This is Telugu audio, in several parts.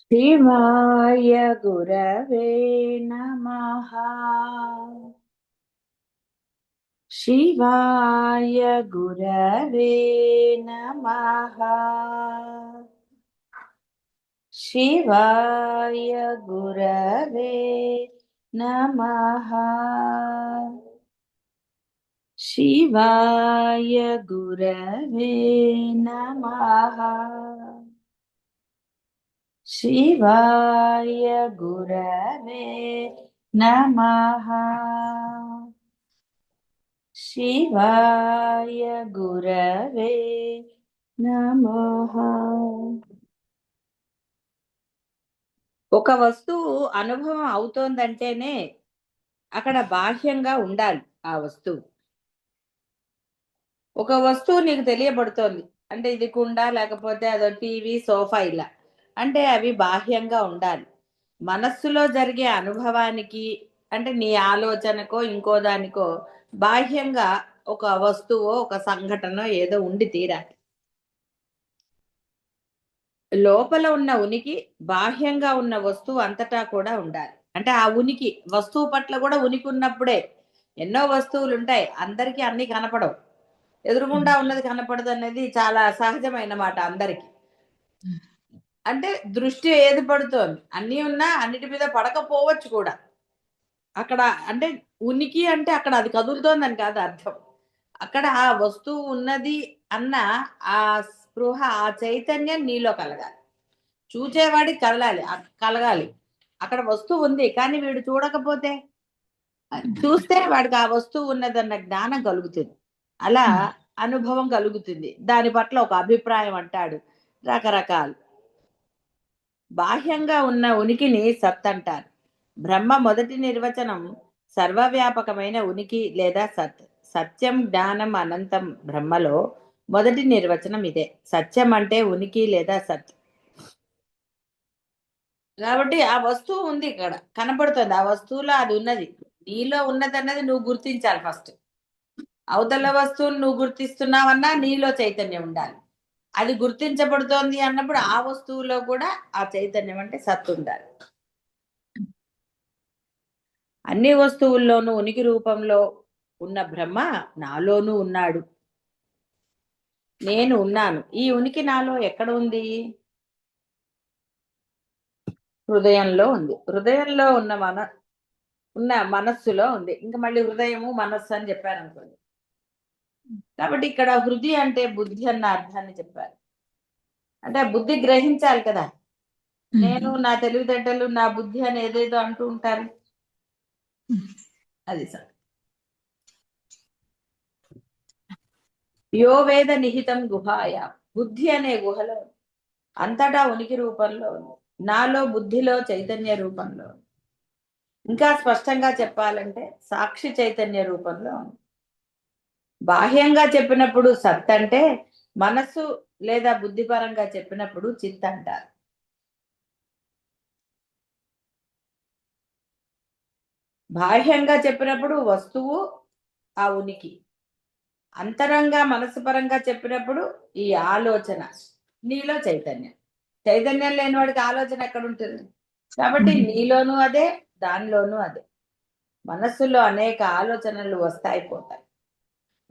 శివాయ గురవే నమః. శివాయ గురవే నమః. శివాయ గురవే నమః. శివాయ గురవే నమః. శివాయ గురవే నమః. శివాయ గురవే నమః. ఒక వస్తువు అనుభవం అవుతోందంటేనే అక్కడ బాహ్యంగా ఉండాలి ఆ వస్తువు. ఒక వస్తువు నీకు తెలియబడుతోంది అంటే ఇది కుండ లేకపోతే అదో టీవీ సోఫా ఇలా అంటే అవి బాహ్యంగా ఉండాలి. మనస్సులో జరిగే అనుభవానికి అంటే నీ ఆలోచనకో ఇంకో దానికో బాహ్యంగా ఒక వస్తువో ఒక సంఘటన ఏదో ఉండి తీరాలి. లోపల ఉన్న ఉనికి బాహ్యంగా ఉన్న వస్తువు అంతటా కూడా ఉండాలి. అంటే ఆ ఉనికి వస్తువు పట్ల కూడా ఉనికి ఉన్నప్పుడే. ఎన్నో వస్తువులు ఉంటాయి, అందరికీ అన్ని కనపడవు. ఎదురుగుండా ఉన్నది కనపడదు అనేది చాలా సహజమైన మాట అందరికి. అంటే దృష్టి ఏది పడుతోంది అన్నీ ఉన్నా అన్నిటి మీద పడకపోవచ్చు కూడా. అక్కడ అంటే ఉనికి అంటే అక్కడ అది కదులుతోందని కాదు అర్థం. అక్కడ ఆ వస్తువు ఉన్నది అన్న ఆ స్పృహ ఆ చైతన్యం నీలో కలగాలి. చూచేవాడికి కదలాలి కలగాలి. అక్కడ వస్తువు ఉంది కానీ వీడు చూడకపోతే చూస్తే వాడికి ఆ వస్తువు ఉన్నదన్న జ్ఞానం కలుగుతుంది. అలా అనుభవం కలుగుతుంది. దాని పట్ల ఒక అభిప్రాయం అంటాడు. రకరకాలు బాహ్యంగా ఉన్న ఉనికిని సత్ అంటారు. బ్రహ్మ మొదటి నిర్వచనం సర్వవ్యాపకమైన ఉనికి లేదా సత్. సత్యం జ్ఞానం అనంతం బ్రహ్మలో మొదటి నిర్వచనం ఇదే. సత్యం అంటే ఉనికి లేదా సత్. కాబట్టి ఆ వస్తువు ఉంది, ఇక్కడ కనపడుతుంది, ఆ వస్తువులో అది ఉన్నది. నీలో ఉన్నది అన్నది నువ్వు గుర్తించాలి ఫస్ట్. అవతల వస్తువును నువ్వు గుర్తిస్తున్నావన్నా నీలో చైతన్యం ఉండాలి. అది గుర్తించబడుతోంది అన్నప్పుడు ఆ వస్తువులో కూడా ఆ చైతన్యం అంటే సత్తు ఉండాలి. అన్ని వస్తువుల్లోనూ ఉనికి రూపంలో ఉన్న బ్రహ్మ నాలోనూ ఉన్నాడు. నేను ఉన్నాను. ఈ ఉనికి నాలో ఎక్కడ ఉంది? హృదయంలో ఉంది. హృదయంలో ఉన్న మనస్సులో ఉంది. ఇంకా మళ్ళీ హృదయము మనస్సు అని చెప్పారు అనుకోండి. కాబట్టి ఇక్కడ హృది అంటే బుద్ధి అన్న అర్థాన్ని చెప్పారు. అంటే బుద్ధి గ్రహించాలి కదా. నేను నా తెలివితేటలు నా బుద్ధి అని ఏదేదో అంటూ ఉంటారు. అది సార్. యో వేద నిహితం గుహాయ. బుద్ధి అనే గుహలో అంతటా ఉనికి రూపంలో ఉంది. నాలో బుద్ధిలో చైతన్య రూపంలో ఉంది. ఇంకా స్పష్టంగా చెప్పాలంటే సాక్షి చైతన్య రూపంలో ఉంది. బాహ్యంగా చెప్పినప్పుడు సత్ అంటే మనస్సు లేదా బుద్ధిపరంగా చెప్పినప్పుడు చిత్ అంటారు. బాహ్యంగా చెప్పినప్పుడు వస్తువు ఆ ఉనికి. అంతరంగా మనసు పరంగా చెప్పినప్పుడు ఈ ఆలోచన నీలో చైతన్యం. చైతన్యం లేని వాడికి ఆలోచన ఎక్కడ ఉంటుంది? కాబట్టి నీలోనూ అదే, దానిలోనూ అదే. మనస్సులో అనేక ఆలోచనలు వస్తాయి పోతాయి.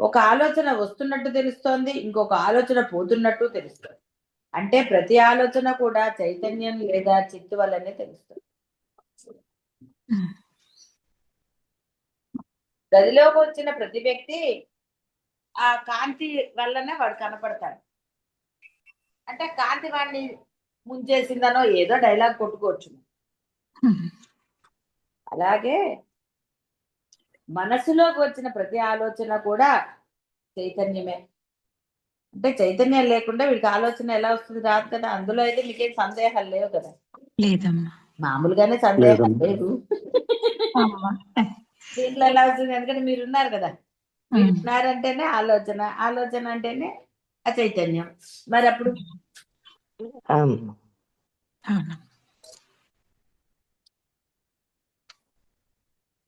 ఒక ఆలోచన వస్తున్నట్టు తెలుస్తోంది, ఇంకొక ఆలోచన పోతున్నట్టు తెలుస్తుంది. అంటే ప్రతి ఆలోచన కూడా చైతన్యం లేదా చిత్తు వల్లనే తెలుస్తుంది. గదిలోకి వచ్చిన ప్రతి వ్యక్తి ఆ కాంతి వల్లనే వాడు కనపడతాడు. అంటే కాంతి వాడిని ముంచేసిందనో ఏదో డైలాగ్ కొట్టుకోవచ్చు. అలాగే మనసులోకి వచ్చిన ప్రతి ఆలోచన కూడా చైతన్యమే. అంటే చైతన్యం లేకుండా వీడికి ఆలోచన ఎలా వస్తుంది? రాదు కదా. అందులో అయితే మీకేం సందేహాలు లేవు కదా. లేదమ్మా. మామూలుగానే సందేహం లేదు. దీంట్లో ఎలా వస్తుంది? ఎందుకంటే మీరు ఉన్నారు కదా. మీరు ఉన్నారంటేనే ఆలోచన, ఆలోచన అంటేనే ఆ చైతన్యం. మరి అప్పుడు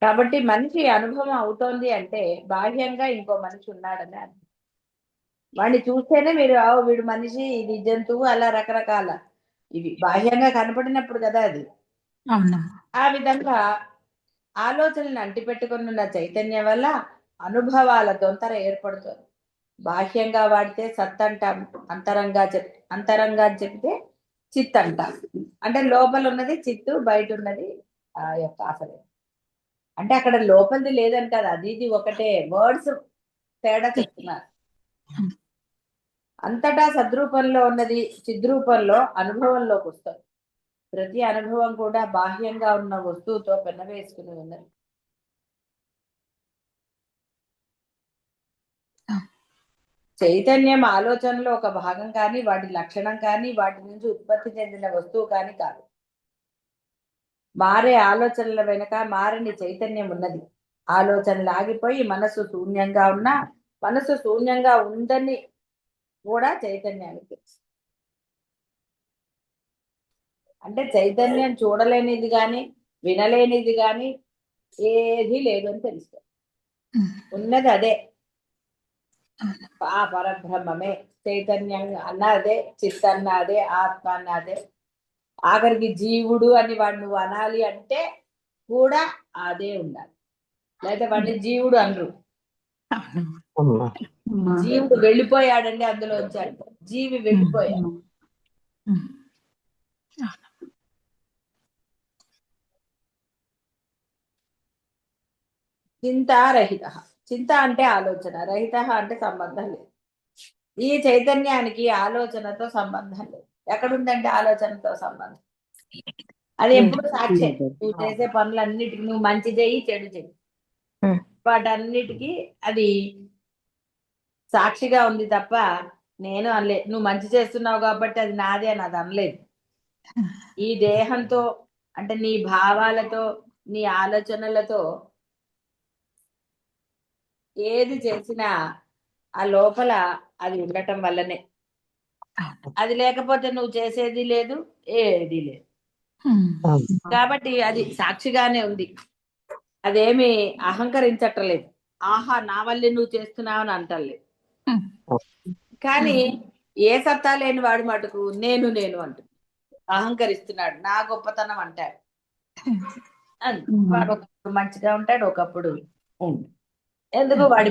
కాబట్టి మనిషి అనుభవం అవుతోంది అంటే బాహ్యంగా ఇంకో మనిషి ఉన్నాడని అర్థం. వాడిని చూస్తేనే మీరు వీడు మనిషి ఇది జంతువు అలా రకరకాల ఇవి బాహ్యంగా కనపడినప్పుడు కదా అది. అవునమ్మా. ఆ విధంగా ఆలోచనలను అంటిపెట్టుకుని ఉన్న చైతన్యం వల్ల అనుభవాల దొంతర ఏర్పడుతుంది. బాహ్యంగా వాడితే సత్ అంటాం, అంతరంగా అని చెప్తే చిత్ అంటాం. అంటే లోపల ఉన్నది చిత్తు, బయట ఉన్నది ఆ యొక్క అసలు. అంటే అక్కడ లోపలిది లేదని కాదు, అది ఇది ఒకటే, వర్డ్స్ తేడా చెప్తున్నారు. అంతటా సద్రూపంలో ఉన్నది చిద్రూపంలో అనుభవంలోకి వస్తుంది. ప్రతి అనుభవం కూడా బాహ్యంగా ఉన్న వస్తువుతో పెనవేసుకుని ఉన్నది. చైతన్యం ఆలోచనలో ఒక భాగం కానీ, వాటి లక్షణం కానీ, వాటి నుంచి ఉత్పత్తి చెందిన వస్తువు కానీ కాదు. మారే ఆలోచనల వెనుక మారని చైతన్యం ఉన్నది. ఆలోచనలు ఆగిపోయి మనసు శూన్యంగా ఉన్నా, మనసు శూన్యంగా ఉందని కూడా చైతన్యానికి తెలుసు. అంటే చైతన్యం చూడలేనిది కానీ, వినలేనిది కానీ ఏది లేదు అని తెలుస్తుంది. ఉన్నది అదే, ఆ పరబ్రహ్మమే. చైతన్యం అన్నదే, చిత్ అన్నదే, ఆత్మ అన్నదే. ఆఖరికి జీవుడు అని వాడు నువ్వు అనాలి అంటే కూడా అదే ఉండాలి, లేదా వాడిని జీవుడు అనరు. జీవుడు వెళ్ళిపోయాడండి అందులో వచ్చాడు, జీవి వెళ్ళిపోయాడు. చింతారహిత. చింత అంటే ఆలోచన, రహిత అంటే సంబంధం లేదు. ఈ చైతన్యానికి ఆలోచనతో సంబంధం లేదు. ఎక్కడుందంటే ఆలోచనతో సంబంధం? అది ఎప్పుడు సాక్షి. నువ్వు చేసే పనులన్నిటికీ నువ్వు మంచి చేయి, చెడు చెయ్యి, వాటన్నిటికీ అది సాక్షిగా ఉంది తప్ప నేను అనలేదు. నువ్వు మంచి చేస్తున్నావు కాబట్టి అది నాదే అని అది అనలేదు. ఈ దేహంతో అంటే నీ భావాలతో, నీ ఆలోచనలతో ఏది చేసినా ఆ లోపల అది ఉండటం వల్లనే. అది లేకపోతే నువ్వు చేసేది లేదు, ఏది లేదు. కాబట్టి అది సాక్షిగానే ఉంది. అదేమి అహంకరించట్లేదు. ఆహా నా వల్లే నువ్వు చేస్తున్నావు అని అంటలేదు. కానీ ఏ సత్తా లేని వాడు మటుకు నేను నేను అంటు అహంకరిస్తున్నాడు, నా గొప్పతనం అంటాడు. వాడు ఒకప్పుడు మంచిగా ఉంటాడు, ఒకప్పుడు ఉండు. ఎందుకు? వాడి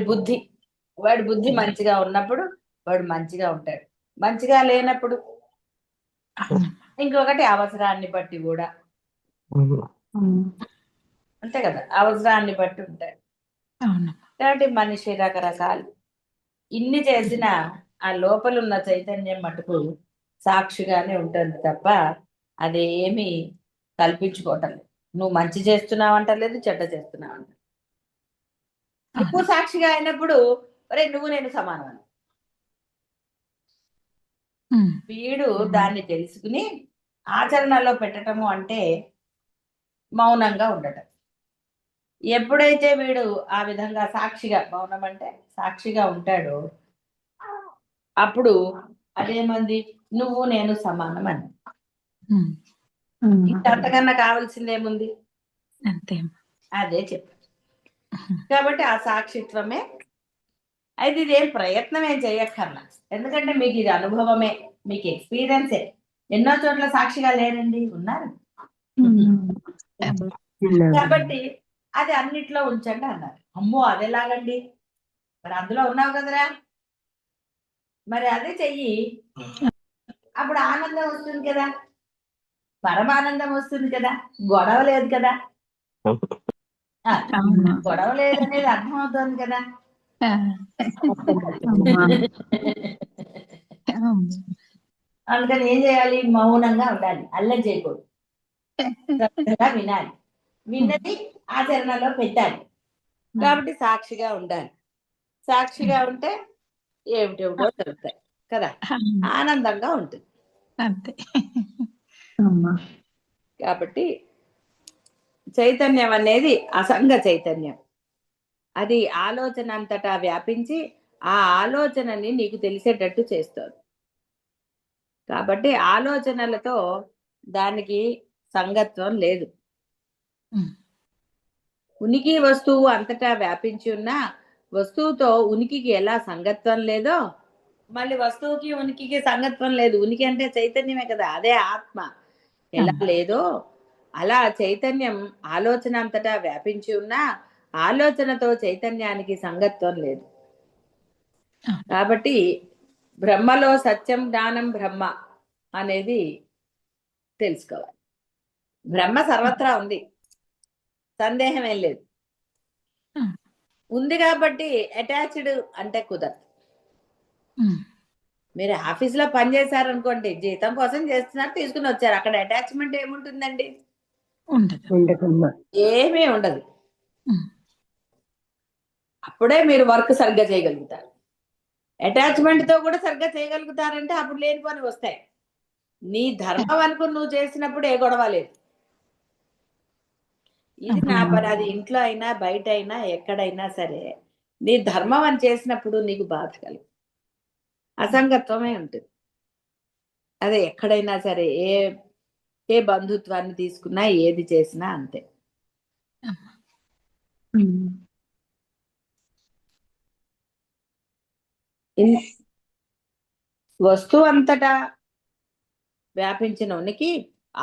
బుద్ధి మంచిగా ఉన్నప్పుడు వాడు మంచిగా ఉంటాడు, మంచిగా లేనప్పుడు ఇంకొకటి అవసరాన్ని బట్టి కూడా అంతే కదా, అవసరాన్ని బట్టి ఉంటాడు. కాబట్టి మనిషి రకరకాలు. ఇన్ని చేసిన ఆ లోపల ఉన్న చైతన్యం మటుకు సాక్షిగానే ఉంటుంది తప్ప అదేమి కల్పించుకోవటం లేదు. నువ్వు మంచి చేస్తున్నావు అంటలేదు, చెడ్డ చేస్తున్నావు అంట. నువ్వు సాక్షిగా అయినప్పుడు ఒరే నువ్వు నేను సమానం అని వీడు దాన్ని తెలుసుకుని ఆచరణలో పెట్టటము అంటే మౌనంగా ఉండటం. ఎప్పుడైతే వీడు ఆ విధంగా సాక్షిగా, మౌనం అంటే సాక్షిగా ఉంటాడో అప్పుడు అదేమంది, నువ్వు నేను సమానం అని. అంతకన్నా కావాల్సిందేముంది? అంతే. అదే చెప్పారు. కాబట్టి ఆ సాక్షిత్వమే. అయితే ఇదేం ప్రయత్నం ఏం చేయక్కర్లా, ఎందుకంటే మీకు ఇది అనుభవమే, మీకు ఎక్స్పీరియన్సే. ఎన్నో చోట్ల సాక్షిగా లేరండి, ఉన్నారు. కాబట్టి అది అన్నిట్లో ఉంచండి అన్నారు. అమ్మో అదెలాగండి, మరి అందులో ఉన్నావు కదరా, మరి అదే చెయ్యి, అప్పుడు ఆనందం వస్తుంది కదా, పరమానందం వస్తుంది కదా, గొడవ లేదు కదా. గొడవ లేదనేది అర్థమవుతుంది కదా. అందుకని ఏం చేయాలి? మౌనంగా ఉండాలి, అల్లరి చేయకూడదు, శ్రద్ధగా వినాలి, విన్నది ఆచరణలో పెట్టాలి. కాబట్టి సాక్షిగా ఉండాలి. సాక్షిగా ఉంటే ఏమిటేమిటో జరుగుతాయి కదా, ఆనందంగా ఉంటుంది అంతే. కాబట్టి చైతన్యం అనేది అసంగ చైతన్యం. అది ఆలోచన అంతటా వ్యాపించి ఆ ఆలోచనని నీకు తెలిసేటట్టు చేస్తుంది. కాబట్టి ఆలోచనలతో దానికి సంగత్వం లేదు. ఉనికి వస్తువు అంతటా వ్యాపించి ఉన్న వస్తువుతో ఉనికికి ఎలా సంగత్వం లేదో మళ్ళీ వస్తువుకి ఉనికికి సంగత్వం లేదు. ఉనికి అంటే చైతన్యమే కదా, అదే ఆత్మ. ఎలా లేదో అలా చైతన్యం ఆలోచన అంతటా వ్యాపించి ఉన్నా ఆలోచనతో చైతన్యానికి సంగత్వం లేదు. కాబట్టి బ్రహ్మలో సత్యం జ్ఞానం బ్రహ్మ అనేది తెలుసుకోవాలి. బ్రహ్మ సర్వత్రా ఉంది, సందేహం ఏం లేదు. ఉంది కాబట్టి అటాచ్డ్ అంటే కుదరదు. మీరు ఆఫీస్లో పని చేశారనుకోండి, జీతం కోసం చేస్తున్నారు, తీసుకుని వచ్చారు, అక్కడ అటాచ్మెంట్ ఏముంటుందండి? ఉండదు. ఏమీ ఉండదు. అప్పుడే మీరు వర్క్ సరిగ్గా చేయగలుగుతారు. అటాచ్మెంట్ తో కూడా సరిగ్గా చేయగలుగుతారంటే అప్పుడు లేని పని వస్తాయి. నీ ధర్మం అనుకుని నువ్వు చేసినప్పుడు ఏ గొడవ లేదు. ఇది నా పని, అది ఇంట్లో అయినా బయట అయినా ఎక్కడైనా సరే నీ ధర్మం అని చేసినప్పుడు నీకు బాధ కలుగు, అసంగత్వమే ఉంటుంది. అదే ఎక్కడైనా సరే ఏ ఏ బంధుత్వాన్ని తీసుకున్నా ఏది చేసినా అంతే. వస్తువు అంతటా వ్యాపించిన ఉనికి,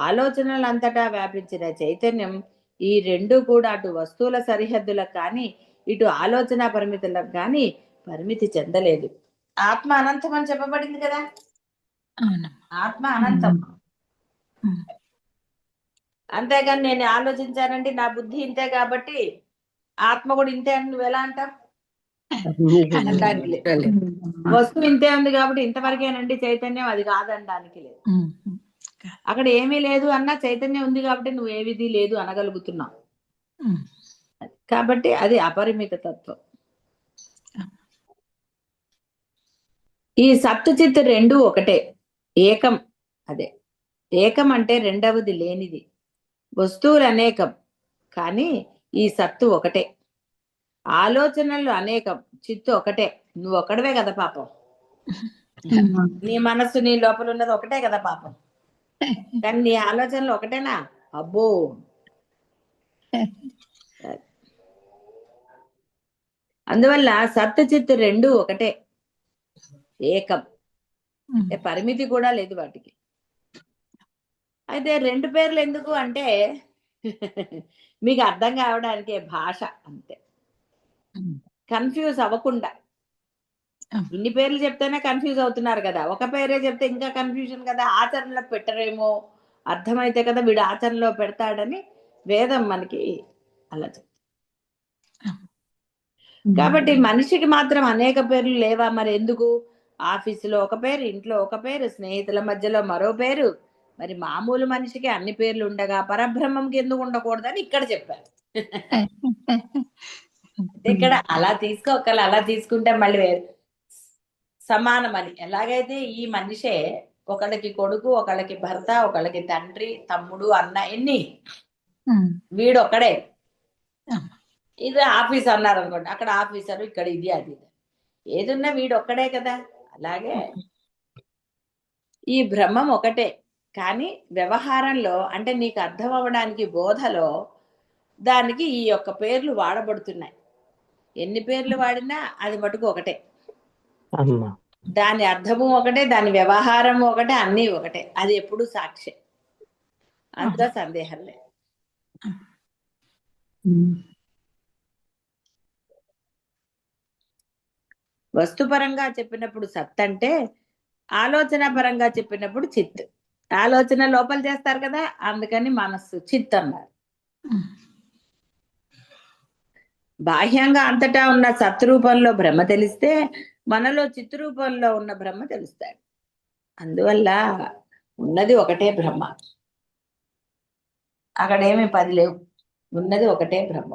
ఆలోచనలంతటా వ్యాపించిన చైతన్యం, ఈ రెండు కూడా అటు వస్తువుల సరిహద్దులకు కానీ ఇటు ఆలోచన పరిమితులకు కానీ పరిమితి చెందలేదు. ఆత్మ అనంతం అని చెప్పబడింది కదా, ఆత్మ అనంతం. అంతేగాని నేను ఆలోచించానంటే నా బుద్ధి ఇంతే కాబట్టి ఆత్మ కూడా ఇంతే అని నువ్వు ఎలా అంటావు? అనడానికి లేదు. వస్తువు ఇంతే ఉంది కాబట్టి ఇంతవరకేనండి చైతన్యం, అది కాదనడానికి లేదు. అక్కడ ఏమీ లేదు అన్నా చైతన్యం ఉంది కాబట్టి నువ్వు ఏ విధి లేదు అనగలుగుతున్నావు. కాబట్టి అది అపరిమిత తత్వం. ఈ సత్తు చిత్తు రెండు ఒకటే, ఏకం. అదే ఏకం అంటే రెండవది లేనిది. వస్తువులు అనేకం కానీ ఈ సత్తు ఒకటే. ఆలోచనలు అనేకం, చిత్తు ఒకటే. నువ్వు ఒక్కడవే కదా పాపం. నీ మనస్సు నీ లోపల ఉన్నది ఒకటే కదా పాపం, కానీ నీ ఆలోచనలు ఒకటేనా? అబ్బో. అందువల్ల సత్తు చిత్తు రెండు ఒకటే, ఏకం. పరిమితి కూడా లేదు వాటికి. అయితే రెండు పేర్లు ఎందుకు అంటే మీకు అర్థం కావడానికే, భాష అంతే, కన్ఫ్యూజ్ అవ్వకుండా. ఇన్ని పేర్లు చెప్తేనే కన్ఫ్యూజ్ అవుతున్నారు కదా, ఒక పేరే చెప్తే ఇంకా కన్ఫ్యూజన్ కదా. ఆచరణలో పెట్టరేమో, అర్థమైతే కదా వీడు ఆచరణలో పెడతాడని వేదం మనకి అలా చెప్తుంది. కాబట్టి మనిషికి మాత్రం అనేక పేర్లు లేవా? మరి ఎందుకు? ఆఫీసులో ఒక పేరు, ఇంట్లో ఒక పేరు, స్నేహితుల మధ్యలో మరో పేరు. మరి మామూలు మనిషికి అన్ని పేర్లు ఉండగా పరబ్రహ్మంకి ఎందుకు ఉండకూడదని ఇక్కడ చెప్పారు. ఇక్కడ అలా తీసుకోగల, అలా తీసుకుంటే మళ్ళీ వేరు సమానమని. ఎలాగైతే ఈ మనిషే ఒకళ్ళకి కొడుకు, ఒకళ్ళకి భర్త, ఒకళ్ళకి తండ్రి, తమ్ముడు, అన్న, ఎన్ని, వీడు ఒక్కడే. ఇది ఆఫీస్ అన్నారు అనుకోండి, అక్కడ ఆఫీసరు, ఇక్కడ ఇది అది, ఏదున్నా వీడు ఒక్కడే కదా. అలాగే ఈ బ్రహ్మం ఒకటే, కానీ వ్యవహారంలో అంటే నీకు అర్థం అవ్వడానికి బోధలో దానికి ఈ యొక్క పేర్లు వాడబడుతున్నాయి. ఎన్ని పేర్లు వాడినా అది మటుకు ఒకటే. దాని అర్థము ఒకటే, దాని వ్యవహారము ఒకటే, అన్నీ ఒకటే. అది ఎప్పుడు సాక్షి, అందులో సందేహం లేదు. వస్తుపరంగా చెప్పినప్పుడు సత్ అంటే, ఆలోచన పరంగా చెప్పినప్పుడు చిత్. ఆలోచన లోపల చేస్తారు కదా, అందుకని మనస్సు చిత్ అన్నారు. బాహ్యంగా అంతటా ఉన్న సత్ రూపంలో బ్రహ్మ తెలిస్తే మనలో చిత్ రూపంలో ఉన్న బ్రహ్మ తెలుస్తాడు. అందువల్ల ఉన్నది ఒకటే బ్రహ్మ, అక్కడేమి 10 లేవు, ఉన్నది ఒకటే బ్రహ్మ.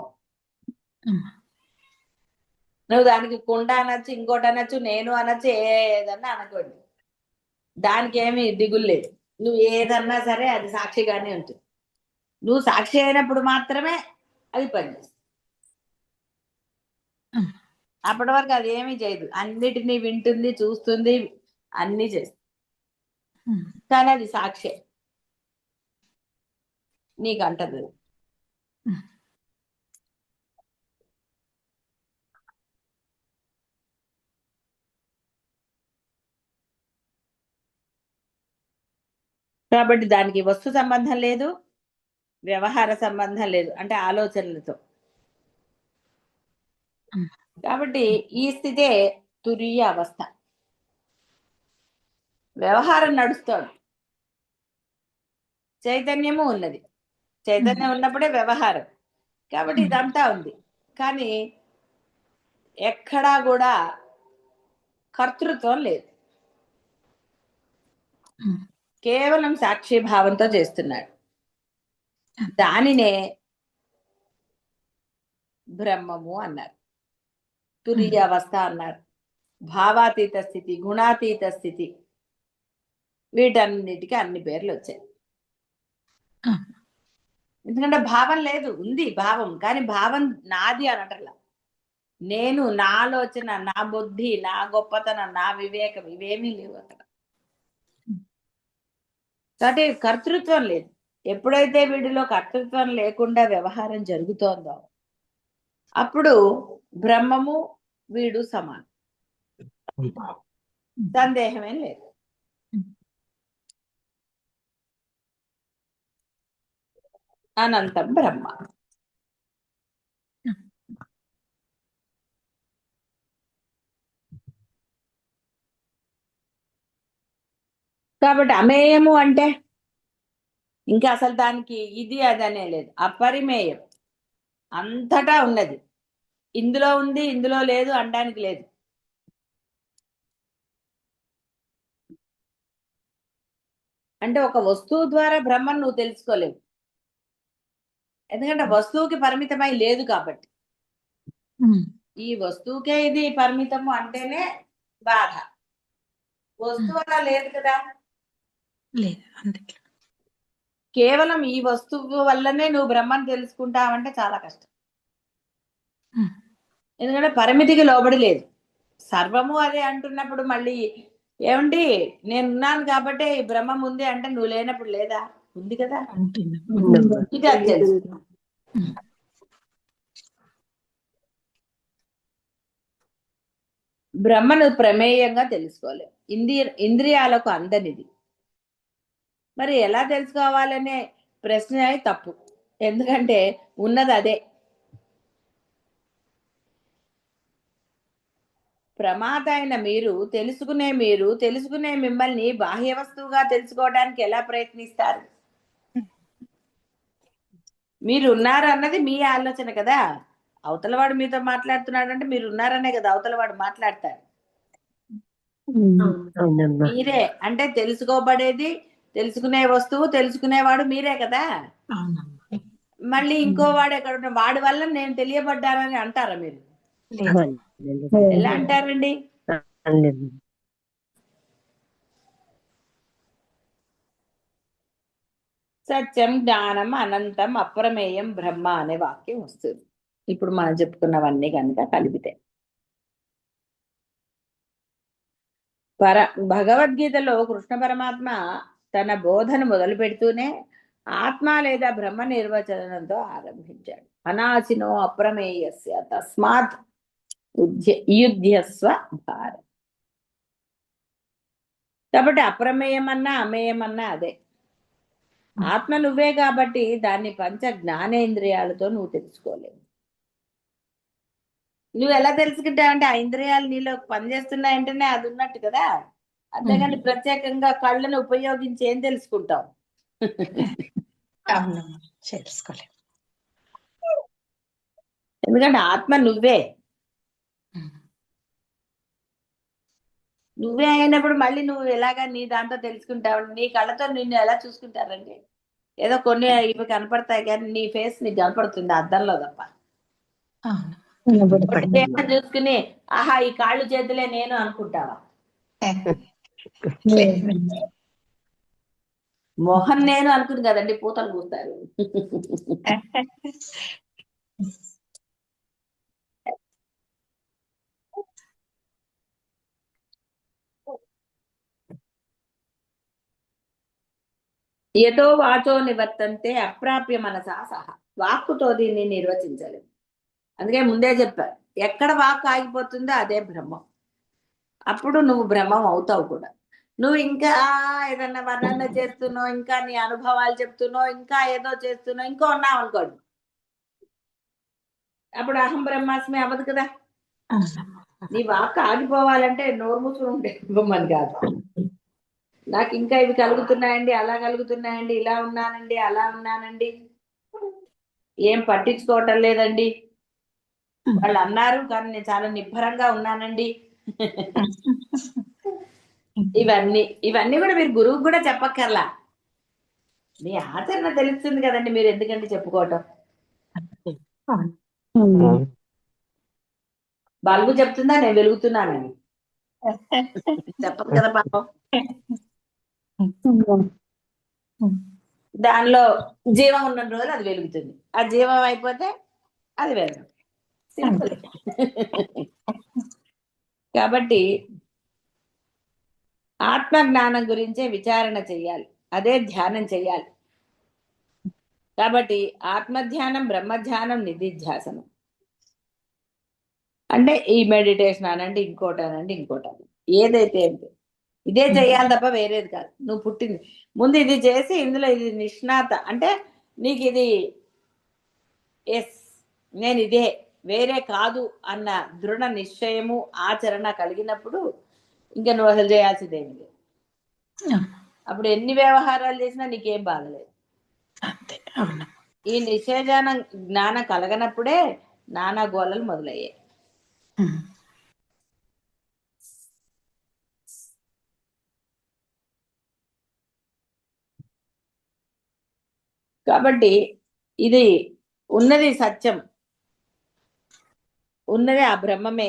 నువ్వు దానికి కుండ అనొచ్చు, ఇంకోటి అనొచ్చు, నేను అనొచ్చు, ఏదన్నా అనుకోండి, దానికి ఏమి దిగులు లేదు. నువ్వు ఏదన్నా సరే అది సాక్షిగానే ఉంటుంది. నువ్వు సాక్షి అయినప్పుడు మాత్రమే అది పనిచేస్తుంది. అప్పటి వరకు అది ఏమీ చేయదు, అన్నిటినీ వింటుంది, చూస్తుంది, అన్నీ చేస్తుంది, కానీ అది సాక్షి, నీకు అంటది. కాబట్టి దానికి వస్తు సంబంధం లేదు, వ్యవహార సంబంధం లేదు, అంటే ఆలోచనలతో. కాబట్టి ఈ స్థితే తురీయ అవస్థ. వ్యవహారం నడుస్తోంది, చైతన్యము ఉన్నది, చైతన్యం ఉన్నప్పుడే వ్యవహారం. కాబట్టి ఇదంతా ఉంది, కానీ ఎక్కడా కూడా కర్తృత్వం లేదు. కేవలం సాక్షి భావంతో చేస్తున్నాడు. దానినే బ్రహ్మము అన్నారు, తురీయ అవస్థ అన్నారు, భావాతీత స్థితి, గుణాతీత స్థితి, వీటన్నిటికీ అన్ని పేర్లు వచ్చాయి. ఎందుకంటే భావం లేదు, ఉంది భావం, కానీ భావం నాది అనటల్లా. నేను, నా ఆలోచన, నా బుద్ధి, నా గొప్పతనం, నా వివేకం, ఇవేమీ లేవు అక్కడ. కాబట్టి కర్తృత్వం లేదు. ఎప్పుడైతే వీడిలో కర్తృత్వం లేకుండా వ్యవహారం జరుగుతోందో అప్పుడు బ్రహ్మము వీడు సమానం, సందేహమేం లేదు. అనంతం బ్రహ్మ. కాబట్టి అమేయము అంటే ఇంకా అసలు దానికి ఇది అదనే లేదు, అపరిమేయం, అంతటా ఉన్నది. ఇందులో ఉంది, ఇందులో లేదు అనడానికి లేదు. అంటే ఒక వస్తువు ద్వారా బ్రహ్మను నువ్వు తెలుసుకోలేవు, ఎందుకంటే వస్తువుకి పరిమితమై లేదు కాబట్టి. ఈ వస్తువుకే ఇది పరిమితము అంటేనే బాధ. వస్తువు అలా లేదు కదా, లేదు. అందుకే కేవలం ఈ వస్తువు వల్లనే నువ్వు బ్రహ్మను తెలుసుకుంటావంటే చాలా కష్టం. ఎందుకంటే పరిమితికి లోబడి లేదు, సర్వము అదే అంటున్నప్పుడు మళ్ళీ ఏమండి నేనున్నాను కాబట్టి ఈ బ్రహ్మం ఉంది అంటే నువ్వు లేనప్పుడు లేదా, ఉంది కదా. ఇది అది తెలుసు. బ్రహ్మను ప్రమేయంగా తెలుసుకోలేవు, ఇంద్రియాలకు అందనిది. మరి ఎలా తెలుసుకోవాలనే ప్రశ్న తప్పు, ఎందుకంటే ఉన్నది అదే. ప్రమాత అయిన మీరు తెలుసుకునే మిమ్మల్ని బాహ్య వస్తువుగా తెలుసుకోవడానికి ఎలా ప్రయత్నిస్తారు? మీరు ఉన్నారు అన్నది మీ ఆలోచన కదా. అవతలవాడు మీతో మాట్లాడుతున్నాడు అంటే మీరు ఉన్నారనే కదా అవతలవాడు మాట్లాడతాడు. మీరే అంటే తెలుసుకోబడేది, తెలుసుకునే వస్తువు, తెలుసుకునేవాడు మీరే కదా. మళ్ళీ ఇంకో వాడు ఎక్కడ, వాడి వల్ల నేను తెలియబడ్డానని అంటారా మీరు? ఎలా అంటారండి? సత్యం, జ్ఞానం, అనంతం, అప్రమేయం బ్రహ్మ అనే వాక్యం వస్తుంది ఇప్పుడు మనం చెప్పుకున్నవన్నీ కనుక కలిపితే. భగవద్గీతలో కృష్ణ పరమాత్మ తన బోధన మొదలు పెడుతూనే ఆత్మ లేదా బ్రహ్మ నిర్వచనంతో ఆరంభించాడు. అనాసినో అప్రమేయస్య తస్మాత్ యుధ్యస్వ భారత్. కాబట్టి అప్రమేయమన్నా అమేయమన్నా అదే. ఆత్మ నువ్వే కాబట్టి దాన్ని పంచ జ్ఞానేంద్రియాలతో నువ్వు తెలుసుకోలేవు. నువ్వు ఎలా తెలుసుకుంటావంటే ఆ ఇంద్రియాలు నీలో పనిచేస్తున్నాయంటేనే అది ఉన్నట్టు కదా. అంతేగాని ప్రత్యేకంగా కళ్ళను ఉపయోగించి ఏం తెలుసుకుంటావు? తెలుసుకోలేము. ఎందుకంటే ఆత్మ నువ్వే. నువ్వే అయినప్పుడు మళ్ళీ నువ్వు ఎలాగా నీ దాంతో తెలుసుకుంటావు? నీ కళ్ళతో నిన్ను ఎలా చూసుకుంటారండి? ఏదో కొన్ని ఇవి కనపడతాయి కానీ నీ ఫేస్ నీకు కనపడుతుంది అద్దంలో తప్ప. చూసుకుని ఆహా ఈ కాళ్ళు చేతులే నేను అనుకుంటావా? మొహం నేను అనుకుని కదండి పూతలు పూస్తారు. యతో వాచో నివర్తంతే అప్రాప్య మనసా సహా. వాక్కుతో దీన్ని నిర్వచించలేదు, అందుకే ముందే చెప్పారు ఎక్కడ వాక్ ఆగిపోతుందో అదే బ్రహ్మం. అప్పుడు నువ్వు బ్రహ్మం అవుతావు కూడా. నువ్వు ఇంకా ఏదన్నా వర్ణన చేస్తున్నావు, ఇంకా నీ అనుభవాలు చెప్తున్నావు, ఇంకా ఏదో చేస్తున్నావు, ఇంకో ఉన్నావు అనుకోండి, అప్పుడు అహం బ్రహ్మాస్మి అవ్వదు కదా. అవునమ్మా. నీ వాక్ ఆగిపోవాలంటే నోరు మూసుకుని ఉంటే ఇవ్వమని కాదు. నాకు ఇంకా ఇవి కలుగుతున్నాయండి, అలా కలుగుతున్నాయండి, ఇలా ఉన్నానండి, అలా ఉన్నానండి, ఏం పట్టించుకోవటం లేదండి, వాళ్ళు అన్నారు కానీ నేను చాలా నిబ్బరంగా ఉన్నానండి. ఇవన్నీ ఇవన్నీ కూడా మీరు గురువుకు కూడా చెప్పక్కర్లా, మీ ఆచరణ తెలుస్తుంది కదండి, మీరు ఎందుకంటే చెప్పుకోవటం. బల్బు చెప్తుందా నేను వెలుగుతున్నానని? చెప్పదు కదా పాపం. దానిలో జీవం ఉన్న రోజులు అది వెలుగుతుంది, ఆ జీవం అయిపోతే అది వెలుగు. సింపుల్. కాబట్టి ఆత్మ జ్ఞానం గురించే విచారణ చెయ్యాలి, అదే ధ్యానం చెయ్యాలి. కాబట్టి ఆత్మధ్యానం, బ్రహ్మధ్యానం, నిధిధ్యాసనం అంటే ఈ మెడిటేషన్ అనండి, ఇంకోటి అనండి, ఇంకోటి అనండి, ఏదైతే ఏంటి ఇదే చెయ్యాలి తప్ప వేరేది కాదు. నువ్వు పుట్టింది ముందు ఇది చేసి ఇందులో ఇది నిష్ణాత అంటే నీకు ఇది ఎస్ నేను ఇదే వేరే కాదు అన్న దృఢ నిశ్చయము ఆచరణ కలిగినప్పుడు ఇంకా నువ్వు అసలు చేయాల్సిందేమి లేదు. అప్పుడు ఎన్ని వ్యవహారాలు చేసినా నీకేం బాధలేదు. అంతే. అవును. ఈ నిషేధన జ్ఞానం కలగనప్పుడే నానా గోళలు మొదలయ్యాయి. కాబట్టి ఇది ఉన్నది సత్యం, ఉన్నది ఆ బ్రహ్మమే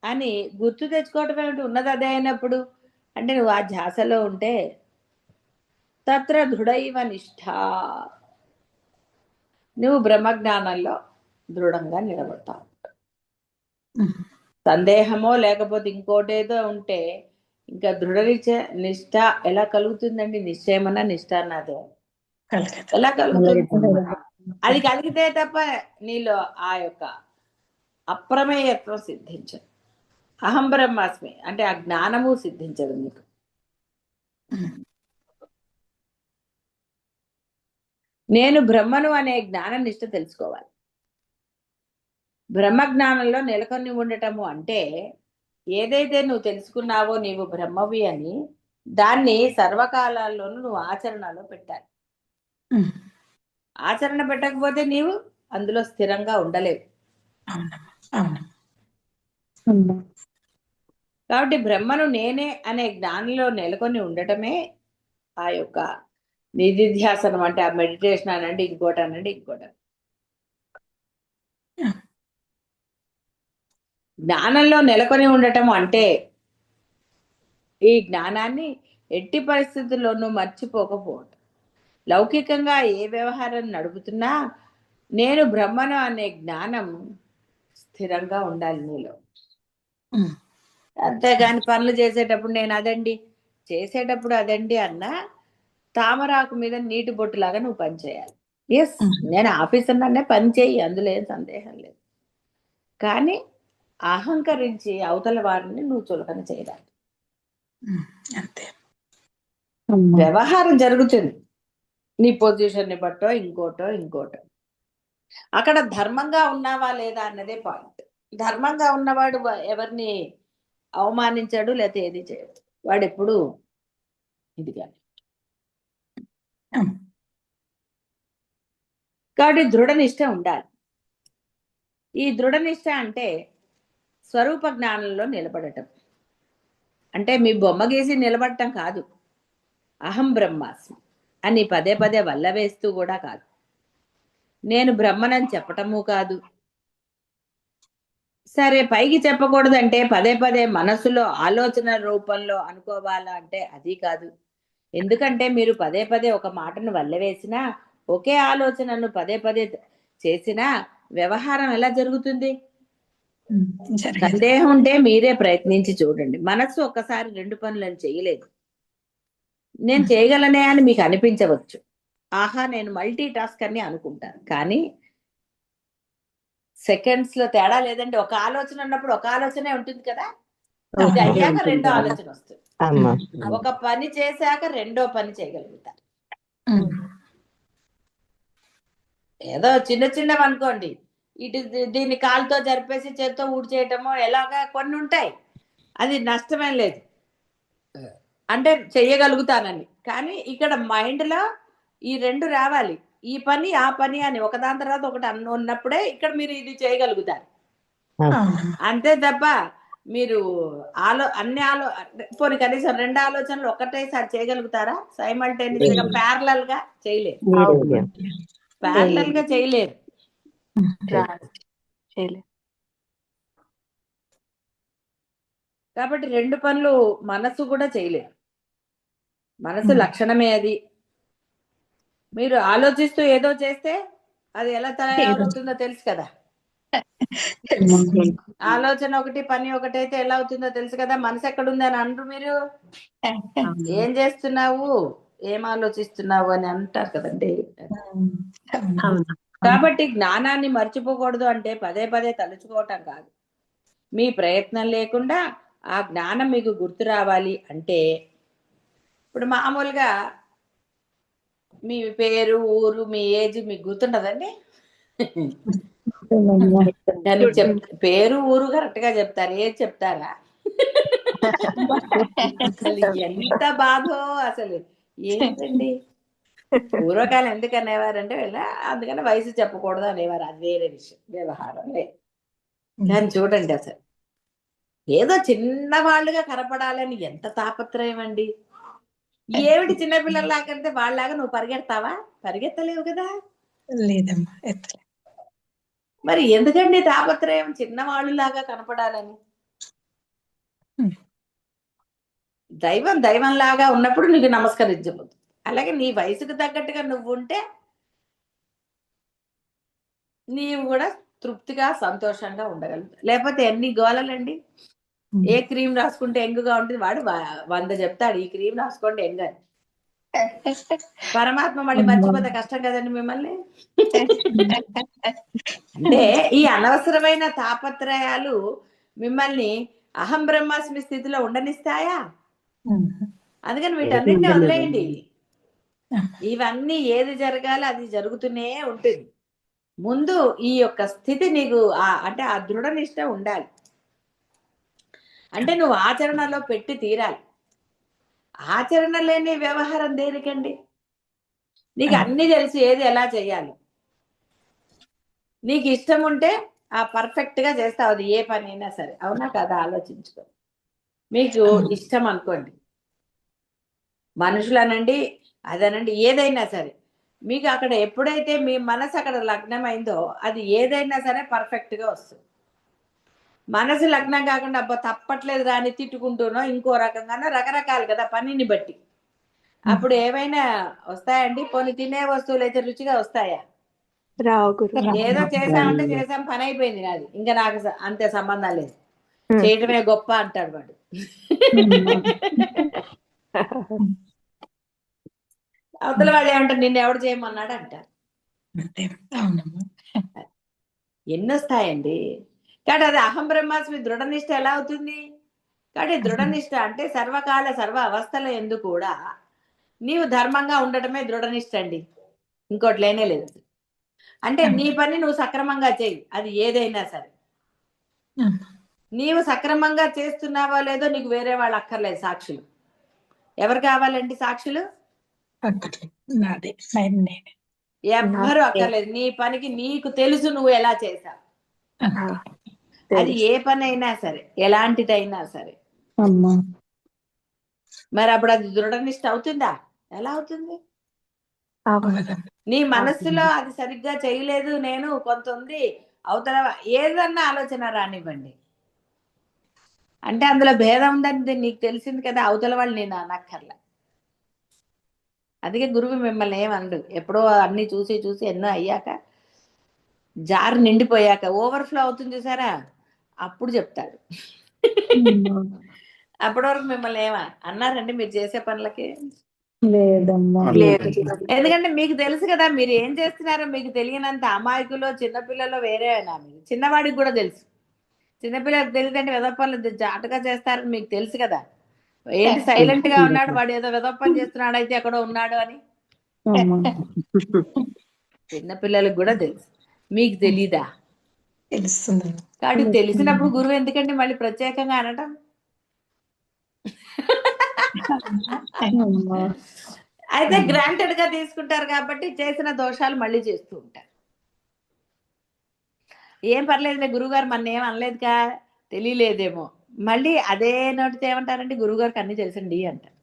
అని గుర్తు తెచ్చుకోవటం ఏమిటి, ఉన్నది అదే అయినప్పుడు. అంటే నువ్వు ఆ ధ్యాసలో ఉంటే తత్ర దృఢైవ నిష్ఠ, నువ్వు బ్రహ్మజ్ఞానంలో దృఢంగా నిలబడతావు. సందేహమో లేకపోతే ఇంకోటేదో ఉంటే ఇంకా దృఢ నిష్ఠ ఎలా కలుగుతుందండి? నిశ్చయమన్నా నిష్ఠ అన్నదే ఎలా కలుగుతుంది? అది కలిగితే తప్ప నీలో ఆ యొక్క అప్రమేయత్వం సిద్ధించదు, అహం బ్రహ్మాస్మి అంటే ఆ జ్ఞానము సిద్ధించదు నీకు. నేను బ్రహ్మను అనే జ్ఞాన నిష్ఠ తెలుసుకోవాలి. బ్రహ్మజ్ఞానంలో నెలకొని ఉండటము అంటే ఏదైతే నువ్వు తెలుసుకున్నావో నీవు బ్రహ్మవి అని దాన్ని సర్వకాలాల్లోనూ నువ్వు ఆచరణలో పెట్టాలి. ఆచరణ పెట్టకపోతే నీవు అందులో స్థిరంగా ఉండలేవు. కాబట్టి బ్రహ్మను నేనే అనే జ్ఞానంలో నెలకొని ఉండటమే ఆ యొక్క నిధిధ్యాసనం అంటే ఆ మెడిటేషన్ అనండి, ఇంకోటి అనండి, ఇంకోటి. జ్ఞానంలో నెలకొని ఉండటం అంటే ఈ జ్ఞానాన్ని ఎట్టి పరిస్థితుల్లోనూ మర్చిపోకపోవటం. లౌకికంగా ఏ వ్యవహారం నడుపుతున్నా నేను బ్రహ్మను అనే జ్ఞానం స్థిరంగా ఉండాలి నీలో. అంతేగాని పనులు చేసేటప్పుడు నేను అదండి, చేసేటప్పుడు అదండి అన్నా తామరాకు మీద నీటి బొట్టులాగా నువ్వు పని చేయాలి. ఎస్, నేను ఆఫీసర్నే పని చేయి, అందులో ఏం సందేహం లేదు. కానీ అహంకరించి అవతల వారిని నువ్వు చులకన చేయాలి. అంతే. వ్యవహారం జరుగుతుంది నీ పొజిషన్ని బట్టో ఇంకోటో ఇంకోటో. అక్కడ ధర్మంగా ఉన్నావా లేదా అన్నదే పాయింట్. ధర్మంగా ఉన్నవాడు ఎవరిని అవమానించాడు లేకపోతే ఏది చేయడు, వాడు ఎప్పుడు ఇది కానీ. కాబట్టి దృఢనిష్ట ఉండాలి. ఈ దృఢనిష్ట అంటే స్వరూప జ్ఞానంలో నిలబడటం అంటే మీ బొమ్మ గీసి నిలబడటం కాదు, అహం బ్రహ్మాస్మి అని పదే పదే వల్లవేస్తూ కూడా కాదు, నేను బ్రహ్మనని చెప్పటము కాదు. సరే పైకి చెప్పకూడదంటే పదే పదే మనసులో ఆలోచన రూపంలో అనుకోవాలా అంటే అది కాదు. ఎందుకంటే మీరు పదే పదే ఒక మాటను వల్లవేసినా ఒకే ఆలోచనను పదే పదే చేసినా వ్యవహారం ఎలా జరుగుతుంది? సందేహం ఉంటే మీరే ప్రయత్నించి చూడండి. మనస్సు ఒక్కసారి రెండు పనులను చేయలేదు. నేను చేయగలనే అని మీకు అనిపించవచ్చు, ఆహా నేను మల్టీ టాస్కర్ అని అనుకుంటాను. కానీ సెకండ్స్ లో తేడా లేదండి. ఒక ఆలోచన ఉన్నప్పుడు ఒక ఆలోచనే ఉంటుంది కదా. ఇది ఓకే. అయ్యాక రెండో ఆలోచన వస్తుంది. అమ్మా ఒక పని చేశాక రెండో పని చేయగలుగుతారు. ఏదో చిన్న చిన్నవి అనుకోండి, ఇటు దీన్ని కాలుతో జరిపేసి చేత్తో ఊడ్చేయటమో ఎలాగా కొన్ని ఉంటాయి, అది నష్టమేం లేదు, అంటే చెయ్యగలుగుతానని. కానీ ఇక్కడ మైండ్లో ఈ రెండు రావాలి, ఈ పని ఆ పని అని ఒకదాని తర్వాత ఒకటి ఉన్నప్పుడే ఇక్కడ మీరు ఇది చేయగలుగుతారు. అంతే తప్ప మీరు పోనీ కనీసం రెండు ఆలోచనలు ఒకటేసారి చేయగలుగుతారా? సైమల్టేనియస్ గా ప్యారలల్ గా చేయలేరు, ప్యారలల్ గా చేయలేరు. కాబట్టి రెండు పనులు మనసు కూడా చేయలేరు. మనసు లక్షణమే అది. మీరు ఆలోచిస్తూ ఏదో చేస్తే అది ఎలా తయారవుతుందో తెలుసు కదా. ఆలోచన ఒకటి పని ఒకటి అయితే ఎలా అవుతుందో తెలుసు కదా. మనసు ఎక్కడుంది అని అంటారు మీరు. ఏం చేస్తున్నావు, ఏం ఆలోచిస్తున్నావు అని అంటారు కదండి. కాబట్టి జ్ఞానాన్ని మర్చిపోకూడదు అంటే పదే పదే తలుచుకోవటం కాదు, మీ ప్రయత్నం లేకుండా ఆ జ్ఞానం మీకు గుర్తు రావాలి అంటే ఇప్పుడు మామూలుగా మీ పేరు, ఊరు, మీ ఏజ్ మీకు గుర్తుండదండి. పేరు ఊరు కరెక్ట్ గా చెప్తారు, ఏజ్ చెప్తారా? అసలు ఎంత బాధో అసలు. ఏంటండి పూర్వకాలం ఎందుకు అనేవారంటే అందుకని వయసు చెప్పకూడదు అనేవారు, అది వేరే విషయం, వ్యవహారం లేదు. కానీ చూడండి అసలు ఏదో చిన్నవాళ్ళుగా కనపడాలని ఎంత తాపత్రయం అండి. ఏమిటి చిన్నపిల్లలాగంటే వాళ్ళలాగా నువ్వు పరిగెడతావా? పరిగెత్తలేవు కదా. లేదమ్మా. మరి ఎందుకండి తాపత్రయం చిన్నవాళ్ళులాగా కనపడాలని? దైవం దైవంలాగా ఉన్నప్పుడు నీకు నమస్కరించబోతుంది. అలాగే నీ వయసుకు తగ్గట్టుగా నువ్వు ఉంటే నీవు కూడా తృప్తిగా సంతోషంగా ఉండగలుగుతావు. లేకపోతే ఎన్ని గోలలండి. ఏ క్రీమ్ రాసుకుంటే ఎంగుగా ఉంటుంది, వాడు 100 చెప్తాడు ఈ క్రీమ్ రాసుకోండి ఎంగ అని. పరమాత్మ మళ్ళీ మర్చిపోతే కష్టం కదండి మిమ్మల్ని. అంటే ఈ అనవసరమైన తాపత్రయాలు మిమ్మల్ని అహం బ్రహ్మాస్మి స్థితిలో ఉండనిస్తాయా? అందుకని వీటన్నిటిని వదిలేయండి. ఇవన్నీ ఏది జరగాలో అది జరుగుతూనే ఉంటుంది. ముందు ఈ యొక్క స్థితి నీకు అంటే ఆ దృఢ నిష్ట ఉండాలి. అంటే నువ్వు ఆచరణలో పెట్టి తీరాలి. ఆచరణ లేని వ్యవహారం దేనికండి? నీకు అన్ని తెలిసి ఏది ఎలా చేయాలి, నీకు ఇష్టం ఉంటే ఆ పర్ఫెక్ట్ గా చేస్తావు, అది ఏ పని అయినా సరే. అవునా కదా? ఆలోచించుకో. మీకు ఇష్టం అనుకోండి, మనుషులనండి అదనండి ఏదైనా సరే, మీకు అక్కడ ఎప్పుడైతే మీ మనసు అక్కడ లగ్నమైందో అది ఏదైనా సరే పర్ఫెక్ట్ గా వస్తుంది. మనసు లగ్నం కాకుండా అబ్బా తప్పట్లేదు రాని తిట్టుకుంటూనో ఇంకో రకంగానో రకరకాలు కదా పనిని బట్టి, అప్పుడు ఏమైనా వస్తాయండి? పోనీ తినే వస్తువులు అయితే రుచిగా వస్తాయా? ఏదో చేసామంటే చేసాం, పని అయిపోయింది నాది, ఇంకా నాకు అంతే సంబంధం లేదు, చేయటమే గొప్ప అంటాడు వాడు. అవతల వాడు ఏమంటారు, నిన్ను ఎవడు చేయమన్నాడు అంటారు. ఎన్నొస్తాయండి. కాబట్టి అది అహం బ్రహ్మాస్మి దృఢనిష్ట ఎలా అవుతుంది? కాబట్టి దృఢనిష్ట అంటే సర్వకాల సర్వ అవస్థల ఎందు కూడా నీవు ధర్మంగా ఉండటమే దృఢనిష్ట అండి, ఇంకోటి లేనే లేదు. అంటే నీ పని నువ్వు సక్రమంగా చేయి, అది ఏదైనా సరే. నీవు సక్రమంగా చేస్తున్నావో లేదో నీకు వేరే వాళ్ళు అక్కర్లేదు, సాక్షులు. ఎవరు కావాలండి సాక్షులు? ఎవ్వరు అక్కర్లేదు. నీ పనికి నీకు తెలుసు నువ్వు ఎలా చేశావు. అది ఏ పని అయినా సరే, ఎలాంటిదైనా సరే. మరి అప్పుడు అది దృఢనిష్ట అవుతుందా? ఎలా అవుతుంది? నీ మనస్సులో అది సరిగ్గా చేయలేదు, నేను కొంత ఉంది అవతల ఏదన్నా ఆలోచన రానివ్వండి, అంటే అందులో భేదం ఉందని నీకు తెలిసింది కదా, అవతల వాళ్ళు నేను అనక్కర్లా. అందుకే గురువు మిమ్మల్ని ఏమనడు. ఎప్పుడో అన్ని చూసి చూసి ఎన్నో అయ్యాక, జారు నిండిపోయాక ఓవర్ఫ్లో అవుతుంది చూసారా, అప్పుడు చెప్తాడు. అప్పటి వరకు మిమ్మల్ని అన్నారండి మీరు చేసే పనులకి? ఎందుకంటే మీకు తెలుసు కదా మీరు ఏం చేస్తున్నారో. మీకు తెలియనంత అమాయకులో చిన్నపిల్లలో వేరే అయినా, మీరు చిన్నవాడికి కూడా తెలుసు చిన్నపిల్లలకు తెలియదండి వెదపనులు జాటుగా చేస్తారని మీకు తెలుసు కదా. ఏంటి సైలెంట్ గా ఉన్నాడు వాడు, ఏదో వెదపని చేస్తున్నాడు అయితే ఎక్కడో ఉన్నాడు అని. చిన్నపిల్లలకు కూడా తెలుసు, మీకు తెలీదా? తెలుస్తుంది. కాబట్టి తెలిసినప్పుడు గురువు ఎందుకండి మళ్ళీ ప్రత్యేకంగా అనటం? అయితే గ్రాంటెడ్ గా తీసుకుంటారు కాబట్టి చేసిన దోషాలు మళ్ళీ చేస్తూ ఉంటారు. ఏం పర్లేదులే గురువుగారు మన ఏం అనలేదుగా, తెలియలేదేమో. మళ్ళీ అదే నోటితో ఏమంటారంటే గురువుగారికి అన్ని తెలుసండి అంటారు.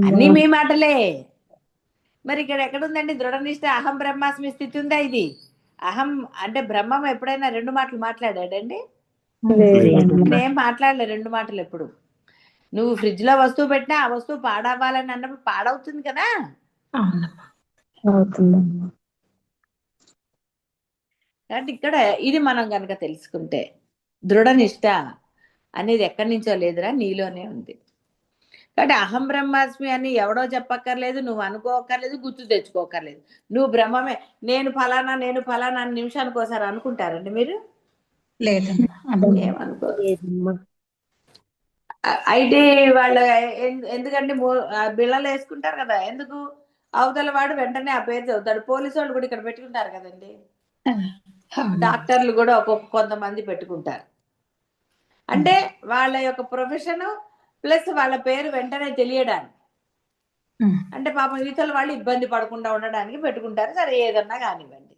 అన్నీ మీ మాటలే. మరి ఇక్కడ ఎక్కడుందండి దృఢనిష్ట? అహం బ్రహ్మాస్మి స్థితి ఉందా? ఇది అహం అంటే బ్రహ్మం ఎప్పుడైనా రెండు మాటలు మాట్లాడాడండి? నేనేం మాట్లాడలే రెండు మాటలు ఎప్పుడు. నువ్వు ఫ్రిడ్జ్ లో వస్తువు పెట్టినా ఆ వస్తువు పాడవ్వాలని అన్నప్పుడు పాడవుతుంది కదా. కాబట్టి ఇక్కడ ఇది మనం కనుక తెలుసుకుంటే దృఢనిష్ట అనేది ఎక్కడి నుంచో లేదురా, నీలోనే ఉంది. కాబట్టి అహం బ్రహ్మాస్మి అని ఎవడో చెప్పక్కర్లేదు, నువ్వు అనుకోక్కర్లేదు, గుర్తు తెచ్చుకోకర్లేదు. నువ్వు బ్రహ్మమే. నేను ఫలానా నేను ఫలానా అని నిమిషానికి ఒకసారి అనుకుంటారండి మీరు? ఏమనుకో. ఐటీ వాళ్ళు ఎందుకంటే బిళ్ళలు వేసుకుంటారు కదా, ఎందుకు? అవతల వాడు వెంటనే ఆ పేరు చదువుతాడు. పోలీసు వాళ్ళు కూడా ఇక్కడ పెట్టుకుంటారు కదండి, డాక్టర్లు కూడా కొంతమంది పెట్టుకుంటారు. అంటే వాళ్ళ యొక్క ప్రొఫెషన్ ప్లస్ వాళ్ళ పేరు వెంటనే తెలియడానికి. అంటే పాపం ఇతరుల వాళ్ళు ఇబ్బంది పడకుండా ఉండడానికి పెట్టుకుంటారు. సరే ఏదన్నా కానివ్వండి.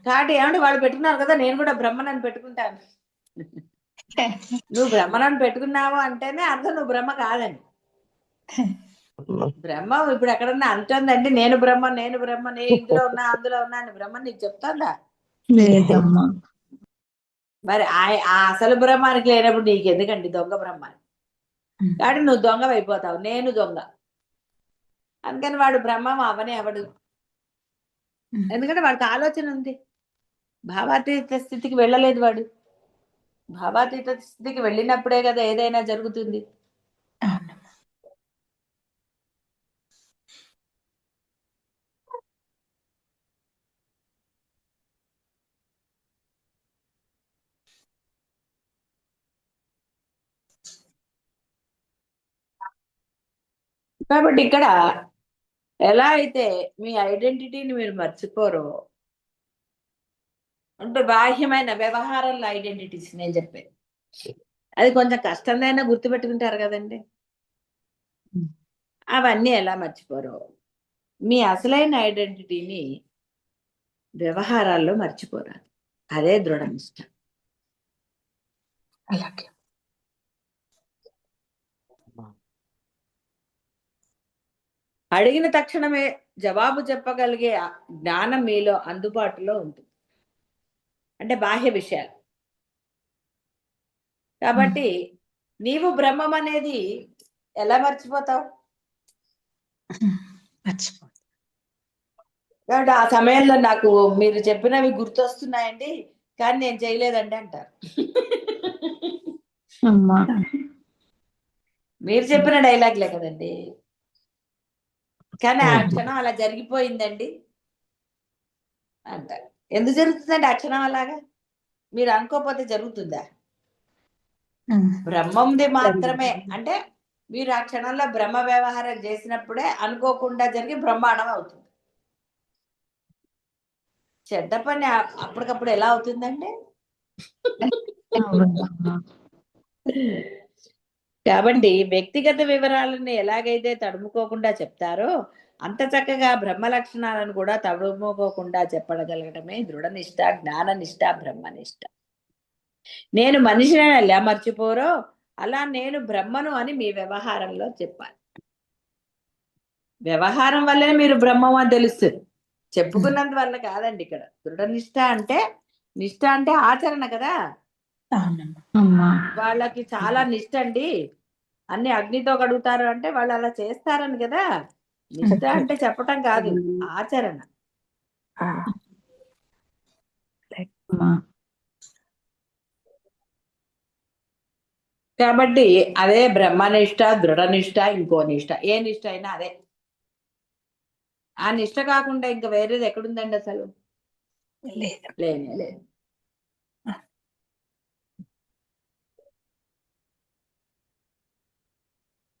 కాబట్టి ఏమంటే వాళ్ళు పెట్టుకున్నారు కదా, నేను కూడా బ్రహ్మనని పెట్టుకుంటాను. నువ్వు బ్రహ్మనని పెట్టుకున్నావు అంటేనే అర్థం నువ్వు బ్రహ్మ కాదని. బ్రహ్మ ఇప్పుడు ఎక్కడన్నా అంటుందండి నేను బ్రహ్మ నేను బ్రహ్మ నేను ఇందులో ఉన్నా అందులో ఉన్నా అని బ్రహ్మ నీకు చెప్తాందా? మరి ఆ అసలు బ్రహ్మానికి లేనప్పుడు నీకు ఎందుకండి దొంగ బ్రహ్మానికి? కాబట్టి నువ్వు దొంగ అయిపోతావు, నేను దొంగ. అందుకని వాడు బ్రహ్మం అవనే అవడు. ఎందుకంటే వాడికి ఆలోచన ఉంది. భావాతీత స్థితికి వెళ్ళలేదు వాడు. భావాతీత స్థితికి వెళ్ళినప్పుడే కదా ఏదైనా జరుగుతుంది. కాబట్టి ఇక్కడ ఎలా అయితే మీ ఐడెంటిటీని మీరు మర్చిపోరో, అంటే బాహ్యమైన వ్యవహారంలో ఐడెంటిటీస్ నేను చెప్పేది, అది కొంచెం కష్టందైనా గుర్తుపెట్టుకుంటారు కదండి. అవన్నీ ఎలా మర్చిపోరో, మీ అసలైన ఐడెంటిటీని వ్యవహారాల్లో మర్చిపోరాదు. అదే దృఢనిష్ట. అలాగే. అడిగిన తక్షణమే జవాబు చెప్పగలిగే జ్ఞానం మీలో అందుబాటులో ఉంటుంది. అంటే బాహ్య విషయాలు. కాబట్టి నీవు బ్రహ్మం అనేది ఎలా మర్చిపోతావు? కాబట్టి ఆ సమయంలో నాకు మీరు చెప్పినవి గుర్తొస్తున్నాయండి కానీ నేను చేయలేదండి అంటారు. మీరు చెప్పిన డైలాగ్లే కదండి, కానీ ఆ క్షణం అలా జరిగిపోయిందండి అంటారు. ఎందుకు జరుగుతుందండి ఆ క్షణం అలాగా? మీరు అనుకోకపోతే జరుగుతుందా? బ్రహ్మంది మాత్రమే అంటే మీరు ఆ క్షణంలో బ్రహ్మ వ్యవహారం చేసినప్పుడే అనుకోకుండా జరిగి బ్రహ్మాండం అవుతుంది. చెడ్డ పని అప్పటికప్పుడు ఎలా అవుతుందంటే. కాబట్టి వ్యక్తిగత వివరాలను ఎలాగైతే తడుముకోకుండా చెప్తారో అంత చక్కగా బ్రహ్మ లక్షణాలను కూడా తడుముకోకుండా చెప్పగలగటమే దృఢనిష్ట, జ్ఞాననిష్ట, బ్రహ్మనిష్ట. నేను మనిషిని ఎలా మర్చిపోరో అలా నేను బ్రహ్మను అని మీ వ్యవహారంలో చెప్పాలి. వ్యవహారం వల్లనే మీరు బ్రహ్మం అని తెలుస్తుంది, చెప్పుకున్నంత వల్ల కాదండి. ఇక్కడ దృఢనిష్ట అంటే నిష్ట అంటే ఆచరణ కదా. వాళ్ళకి చాలా నిష్ట అండి, అన్ని అగ్నితో కడుగుతారు అంటే వాళ్ళు అలా చేస్తారని కదా. నిష్ట అంటే చెప్పటం కాదు, ఆచరణ. కాబట్టి అదే బ్రహ్మనిష్ట, దృఢనిష్ట, ఇంకో నిష్ట. ఏ నిష్ట అయినా అదే. ఆ నిష్ట కాకుండా ఇంకా వేరేది ఎక్కడుందండి అసలు? లేనే లేదు.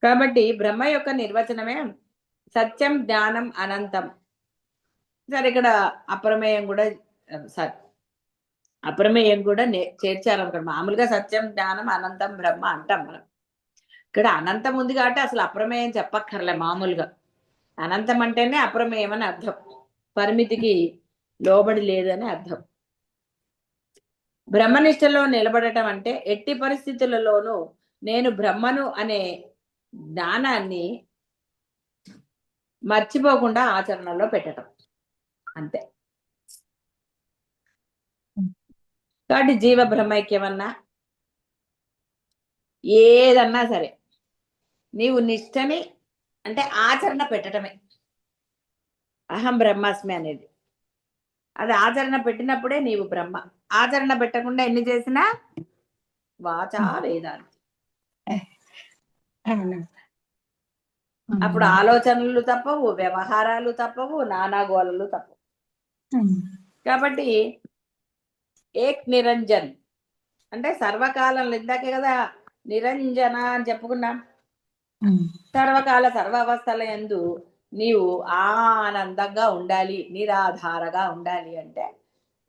కాబట్టి బ్రహ్మ యొక్క నిర్వచనమే సత్యం, జ్ఞానం, అనంతం. సరే, ఇక్కడ అప్రమేయం కూడా సరే అప్రమేయం కూడా చేర్చారనుకోండి. మామూలుగా సత్యం, జ్ఞానం, అనంతం, బ్రహ్మ అంటాం మనం. ఇక్కడ అనంతం ఉంది కాబట్టి అసలు అప్రమేయం చెప్పక్కర్లే. మామూలుగా అనంతం అంటేనే అప్రమేయం అని అర్థం, పరిమితికి లోబడి లేదని అర్థం. బ్రహ్మనిష్టలో నిలబడటం అంటే ఎట్టి పరిస్థితులలోనూ నేను బ్రహ్మను అనే జ్ఞానాన్ని మర్చిపోకుండా ఆచరణలో పెట్టడం అంతే. కాబట్టి జీవ బ్రహ్మైక్యమన్నా ఏదన్నా సరే నీవు నిష్టని అంటే ఆచరణ పెట్టడమే. అహం బ్రహ్మాస్మి అనేది అది ఆచరణ పెట్టినప్పుడే నీవు బ్రహ్మ. ఆచరణ పెట్టకుండా ఎన్ని చేసినా వాచా వేదాంతి. అప్పుడు ఆలోచనలు తప్పవు, వ్యవహారాలు తప్పవు, నానాగోళలు తప్పవు. కాబట్టి ఏక్ నిరంజన్ అంటే సర్వకాలంలో, ఇందాకే కదా నిరంజన అని చెప్పుకున్నాం. సర్వకాల సర్వావస్థల యందు నీవు ఆనందంగా ఉండాలి, నిరాధారగా ఉండాలి అంటే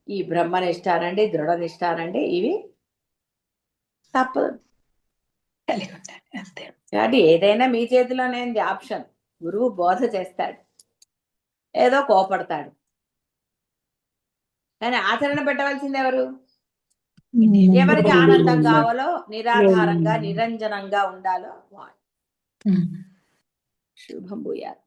ఈ బ్రహ్మనిష్టానండి, దృఢనిష్టానండి, ఇవి తప్పదు. కలిగి ఉండాలి అంతే. కాబట్టి ఏదైనా మీ చేతిలోనేది ఆప్షన్. గురువు బోధ చేస్తాడు, ఏదో కోపడతాడు, కానీ ఆచరణ పెట్టవలసింది ఎవరు? ఎవరికి ఆనందం కావాలో, నిరాధారంగా నిరంజనంగా ఉండాలో వాడు. శుభం భూయాత్.